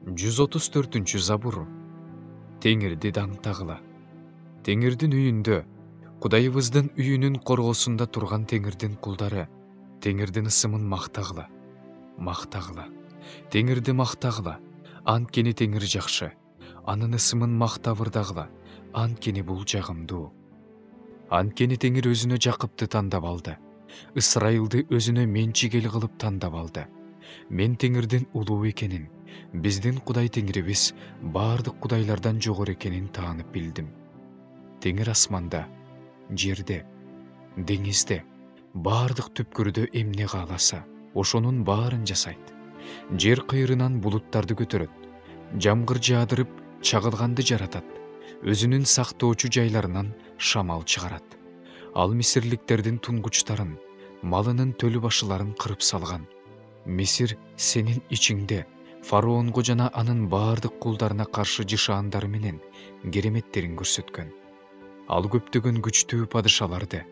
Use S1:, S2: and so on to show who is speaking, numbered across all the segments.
S1: 134 Забур. Теңирди даңтагыла. Теңирдин үйүндө, Кудайыбыздын үйүнүн коргосунда турган Теңирдин кулдары, Теңирдин ысымын мактагыла. Мактагыла. Теңирди мактагыла. Анткени Теңир жакшы. Анын ысымын мактабырдагыла. Анткени бул жагымдуу. Анткени Теңир өзүнө Жакыпты тандап алды. Ысрайылды өзүнө менчигел кылып тандап алды. Мен Теңирдин улуу экенин, биздин Кудай Теңирибиз бардык кудайлардан жогору экенин таанып билдим. Теңир асманда, жерде, деңизде, бардык түпкүрдө эмне кааласа, ошонун баарын жасайт. Жер кыйрынан булуттарды көтөрөт, жамгыр жаадырып, чагылганды жаратат. Өзүнүн сактоочу жайларынан шамал чыгарат. Ал мисирликтердин тунгучтарын, малынын төлү башыларын кырып салган. Мисир сенин ичиңде фараонго жана анын бардык кулдарына каршы жышаандары менен кереметтерин көрсөткөн. Ал көптөгөн күчтүү падышаларды,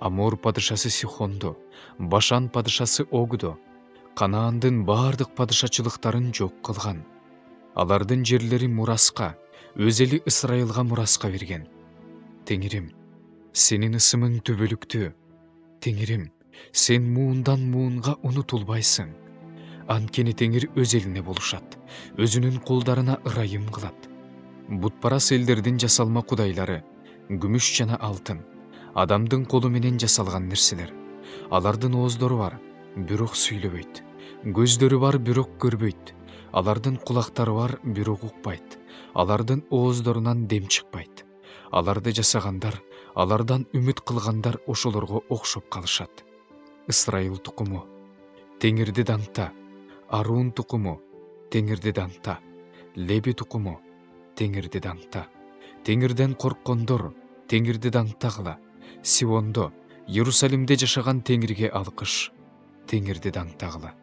S1: Амор падышасы Сихонду, Башан падышасы Огду, Канаандын бардык падышачылыктарын жок кылган. Алардын жерлери мураска, өз эли Ысрайылга мураска берген. Теңирим, сенин ысымың түбөлүктүү. Теңирим, сен муундан муунга унутулбайсың. Анткени Теңир өз элине болушат, өзүнүн кулдарына ырайым кылат. Бутпарас элдердин жасалма кудайлары, күмүш жана алтын, адамдын колу менен жасалган нерселер. Алардын ооздору бар, бирок сүйлөбөйт. Көздөрү бар, бирок көрбөйт. Алардын кулактары бар, бирок укпайт. Алардын ооздорунан дем чыкпайт. Аларды жасагандар, алардан үмүт кылгандар ошолорго окшоп калышат. Ысрайыл тукуму, Теңирди даңта. Арун тукуму, Теңирди даңта. Леби тукуму, Теңирди даңта. Теңирден корккондор, Теңирди даңтагыла. Сиондо, Иерусалимде жашаган Теңирге алкыш, Теңирди даңтагыла.